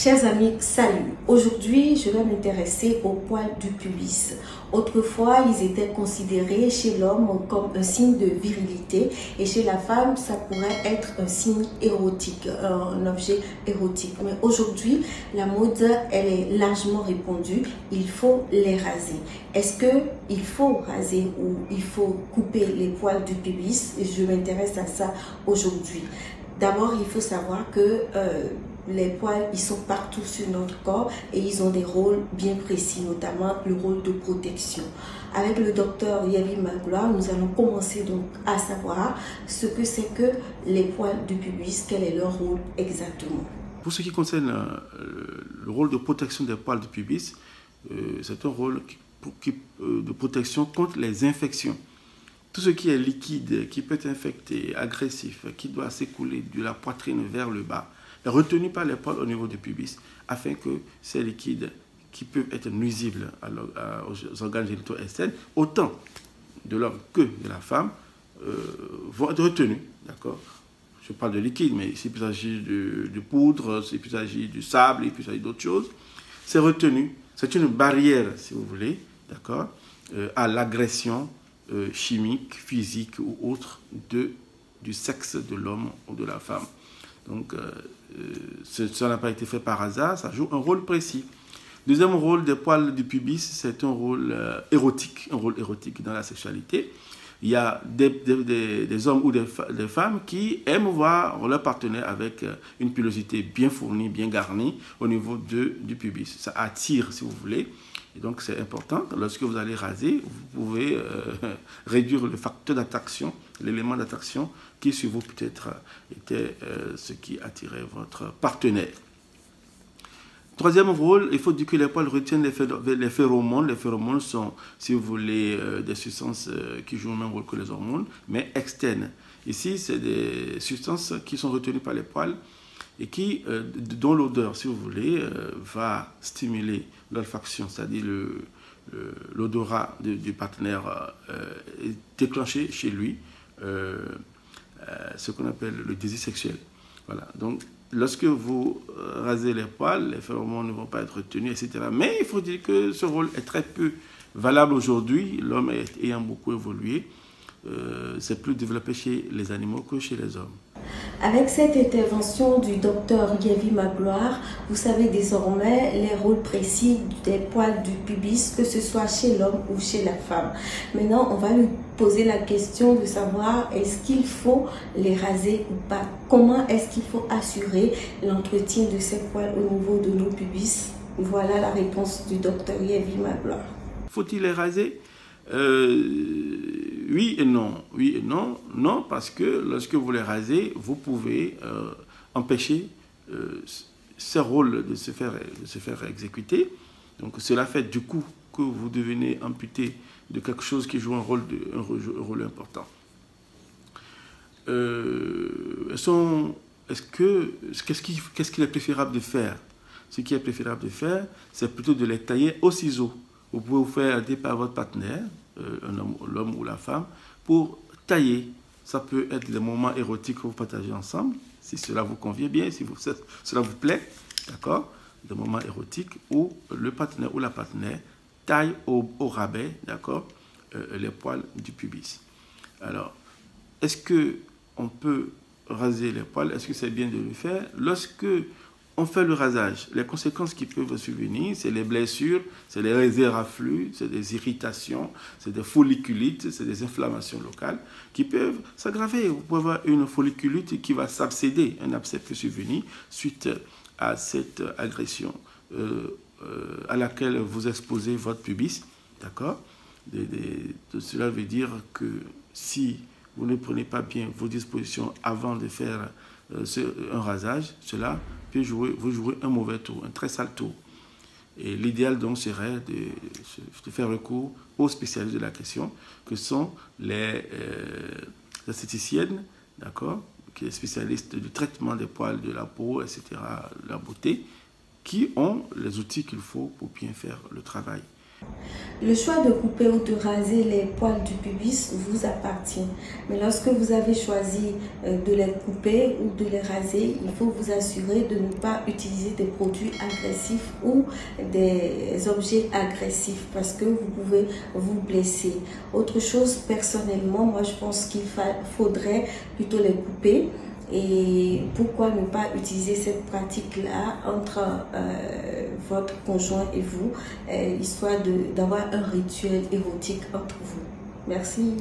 Chers amis, salut! Aujourd'hui, je vais m'intéresser aux poils du pubis. Autrefois, ils étaient considérés chez l'homme comme un signe de virilité et chez la femme, ça pourrait être un signe érotique, un objet érotique. Mais aujourd'hui, la mode, elle est largement répandue. Il faut les raser. Est-ce qu'il faut raser ou il faut couper les poils du pubis? Je m'intéresse à ça aujourd'hui. D'abord, il faut savoir que les poils, ils sont partout sur notre corps et ils ont des rôles bien précis, notamment le rôle de protection. Avec le docteur Yévi Magloire, nous allons commencer donc à savoir ce que c'est que les poils du pubis, quel est leur rôle exactement. Pour ce qui concerne le rôle de protection des poils du pubis, c'est un rôle de protection contre les infections. Tout ce qui est liquide, qui peut être infecté, agressif, qui doit s'écouler de la poitrine vers le bas, est retenu par les poils au niveau du pubis, afin que ces liquides qui peuvent être nuisibles aux organes génitaux externes, autant de l'homme que de la femme, vont être retenus. D'accord? Je parle de liquide, mais s'il peut s'agir de poudre, s'il peut s'agir du sable, il peut s'agir d'autres choses, c'est retenu. C'est une barrière, si vous voulez, d'accord, à l'agression chimique, physique ou autre du sexe de l'homme ou de la femme. Donc, ça n'a pas été fait par hasard, ça joue un rôle précis. Deuxième rôle des poils du pubis, c'est un rôle érotique dans la sexualité. Il y a des hommes ou des femmes qui aiment voir leur partenaire avec une pilosité bien fournie, bien garnie au niveau du pubis. Ça attire, si vous voulez. Et donc, c'est important. Lorsque vous allez raser, vous pouvez réduire le facteur d'attraction, l'élément d'attraction qui, sur vous, peut-être, était ce qui attirait votre partenaire. Troisième rôle, il faut dire que les poils retiennent les phéromones. Les phéromones sont, si vous voulez, des substances qui jouent le même rôle que les hormones, mais externes. Ici, c'est des substances qui sont retenues par les poils et dont l'odeur, si vous voulez, va stimuler l'olfaction, c'est-à-dire l'odorat du partenaire est déclenché chez lui, ce qu'on appelle le désir sexuel. Voilà. Donc, lorsque vous rasez les poils, les phéromones ne vont pas être retenus, etc. Mais il faut dire que ce rôle est très peu valable aujourd'hui, l'homme ayant beaucoup évolué. C'est plus développé chez les animaux que chez les hommes. Avec cette intervention du docteur Yévi Magloire, vous savez désormais les rôles précis des poils du pubis, que ce soit chez l'homme ou chez la femme. Maintenant, on va lui poser la question de savoir est-ce qu'il faut les raser ou pas? Comment est-ce qu'il faut assurer l'entretien de ces poils au niveau de nos pubis? Voilà la réponse du docteur Yévi Magloire. Faut-il les raser? Oui et non. Oui et non. Non, parce que lorsque vous les rasez, vous pouvez empêcher ce rôle de se faire exécuter. Donc cela fait du coup que vous devenez amputé de quelque chose qui joue un rôle important. Qu'est-ce qu'il est préférable de faire? Ce qui est préférable de faire, c'est plutôt de les tailler au ciseau. Vous pouvez vous faire aider par votre partenaire, l'homme ou la femme, pour tailler. Ça peut être des moments érotiques que vous partagez ensemble, si cela vous convient bien, si cela vous plaît, d'accord? Des moments érotiques où le partenaire ou la partenaire taille au rabais, d'accord, les poils du pubis. Alors, est-ce qu'on peut raser les poils? Est-ce que c'est bien de le faire? Lorsque on fait le rasage, les conséquences qui peuvent survenir, c'est les blessures, c'est les réserves à flux, c'est des irritations, c'est des folliculites, c'est des inflammations locales qui peuvent s'aggraver. Vous pouvez avoir une folliculite qui va s'abséder, un abcès peut survenir suite à cette agression à laquelle vous exposez votre pubis. D'accord? Cela veut dire que si vous ne prenez pas bien vos dispositions avant de faire un rasage, cela peut vous jouer un mauvais tour, un très sale tour. Et l'idéal donc serait de faire recours aux spécialistes de la question, que sont les esthéticiennes, d'accord, qui sont spécialistes du traitement des poils, de la peau, etc., de la beauté, qui ont les outils qu'il faut pour bien faire le travail. Le choix de couper ou de raser les poils du pubis vous appartient. Mais lorsque vous avez choisi de les couper ou de les raser, il faut vous assurer de ne pas utiliser des produits agressifs ou des objets agressifs parce que vous pouvez vous blesser. Autre chose, personnellement, moi je pense qu'il faudrait plutôt les couper. Et pourquoi ne pas utiliser cette pratique-là entre votre conjoint et vous, histoire d'avoir un rituel érotique entre vous. Merci.